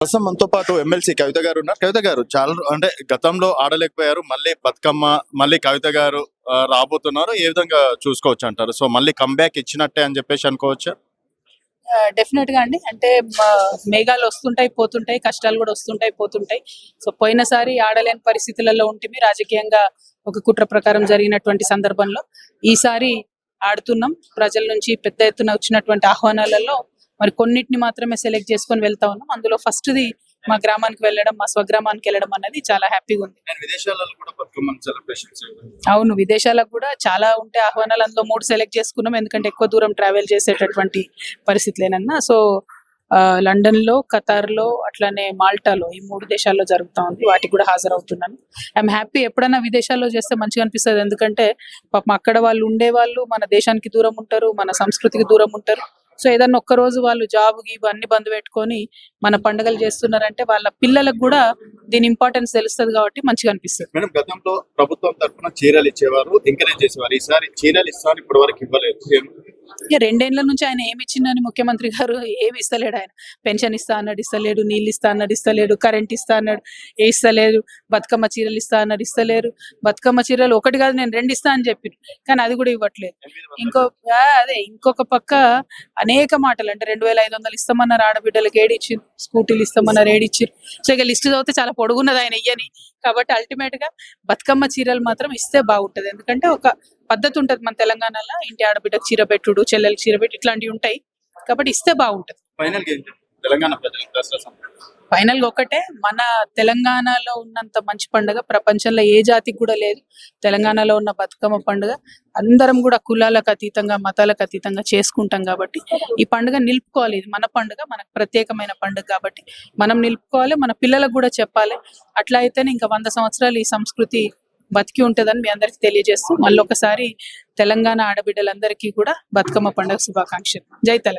ప్రస్తుతం మనతో పాటు ఎమ్మెల్సీ కవిత గారు ఉన్నారు. కవిత గారు చాలా అంటే గతంలో ఆడలేకపోయారు. మళ్ళీ బతుకమ్మ మళ్ళీ కవిత గారు రాబోతున్నారు. ఏ విధంగా చూసుకోవచ్చు అంటారు? సో మళ్ళీ కంబ్యాక్ ఇచ్చినట్టే అని చెప్పేసి అనుకోవచ్చా? డెఫినెట్ గా అండి. అంటే మేఘాలు వస్తుంటాయి పోతుంటాయి, కష్టాలు కూడా వస్తుంటాయి పోతుంటాయి. సో పోయినసారి ఆడలేని పరిస్థితులలో ఉంటుంది రాజకీయంగా ఒక కుట్ర ప్రకారం జరిగినటువంటి సందర్భంలో ఈసారి ఆడుతున్నాం. ప్రజల నుంచి పెద్ద ఎత్తున వచ్చినటువంటి ఆహ్వానాలలో మరి కొన్నిటిని మాత్రమే సెలెక్ట్ చేసుకొని వెళ్తా ఉన్నాం. అందులో ఫస్ట్ది మా గ్రామానికి వెళ్ళడం, మా స్వగ్రామానికి వెళ్ళడం అనేది చాలా హ్యాపీగా ఉంది. విదేశాలలో కూడా బతుకమ్మ సెలబ్రేషన్స్ అవును, విదేశాలకు కూడా చాలా ఉంటే ఆహ్వానాలు, అందులో 3 సెలెక్ట్ చేసుకున్నాం. ఎందుకంటే ఎక్కువ దూరం ట్రావెల్ చేసేటటువంటి పరిస్థితులేనన్నా. సో లండన్ లో, ఖతార్ లో, అట్లానే మాల్టాలో, ఈ 3 దేశాల్లో జరుగుతా ఉంది. వాటికి కూడా హాజరవుతున్నాను. I'm happy. ఎప్పుడైనా విదేశాల్లో చేస్తే మంచిగా అనిపిస్తుంది. ఎందుకంటే పాపం అక్కడ వాళ్ళు ఉండేవాళ్ళు మన దేశానికి దూరం ఉంటారు, మన సంస్కృతికి దూరం ఉంటారు. సో ఏదన్నా ఒక్క రోజు వాళ్ళు జాబ్ గీబ్ అన్ని బంద్ పెట్టుకొని మన పండుగలు చేస్తున్నారంటే వాళ్ళ పిల్లలకు కూడా దీని ఇంపార్టెన్స్ తెలుస్తుంది కాబట్టి మంచిగా అనిపిస్తుంది. మేడం, గతంలో ప్రభుత్వం తరఫున చీరలు ఇచ్చేవారు, ఎంకరేజ్ చేసేవారు. ఈసారి చీరలు ఇస్తాను ఇప్పటి వరకు ఇవ్వలేదు. 2 ఏళ్ల నుంచి ఆయన ఏమి ఇచ్చిందని ముఖ్యమంత్రి గారు ఏమి ఇస్తలేడు. ఆయన పెన్షన్ ఇస్తా అన్నాడు, ఇస్తలేడు. నీళ్ళు ఇస్తా అన్నాడు, ఇస్తలేడు. కరెంట్ ఇస్తా అన్నాడు, ఇస్తలేరు. బతుకమ్మ చీరలు ఇస్తా అన్నాడు, ఇస్తలేరు. బతుకమ్మ చీరలు ఒకటి కాదు, నేను 2 ఇస్తా అని చెప్పి, కానీ అది కూడా ఇవ్వట్లేదు. ఇంకొక పక్క అనేక మాటలు, అంటే 2500 ఇస్తామన్నారు ఆడబిడ్డలకు, ఏడిచ్చారు. స్కూటీలు ఇస్తామన్నారు, ఏడిచ్చారు. సో ఇక లిస్ట్ చదివితే చాలా పొడుగున్నది ఆయన ఇయ్యని. కాబట్టి అల్టిమేట్ గా బతుకమ్మ చీరలు మాత్రం ఇస్తే బాగుంటది. ఎందుకంటే ఒక పద్ధతి ఉంటది మన తెలంగాణలో, ఇంటి ఆడబిడ్డకు చీర పెట్టుడు, చెల్లెలకు చీర పెట్టు, ఇట్లాంటివి ఉంటాయి. కాబట్టి ఇస్తే బాగుంటది. ఫైనల్ గా ఒకటే, మన తెలంగాణలో ఉన్నంత మంచి పండుగ ప్రపంచంలో ఏ జాతికి కూడా లేదు. తెలంగాణలో ఉన్న బతుకమ్మ పండుగ అందరం కూడా కులాలకు అతీతంగా, మతాలకు అతీతంగా చేసుకుంటాం. కాబట్టి ఈ పండుగ నిలుపుకోవాలి. ఇది మన పండుగ, మనకు ప్రత్యేకమైన పండుగ కాబట్టి మనం నిలుపుకోవాలి. మన పిల్లలకు కూడా చెప్పాలి. అట్లా అయితేనే ఇంకా 100 సంవత్సరాలు ఈ సంస్కృతి బతికి ఉంటదని మీ అందరికి తెలియజేస్తూ మళ్ళీ ఒకసారి తెలంగాణ ఆడబిడ్డలందరికీ కూడా బతుకమ్మ పండుగ శుభాకాంక్షలు. జై తెలంగాణ.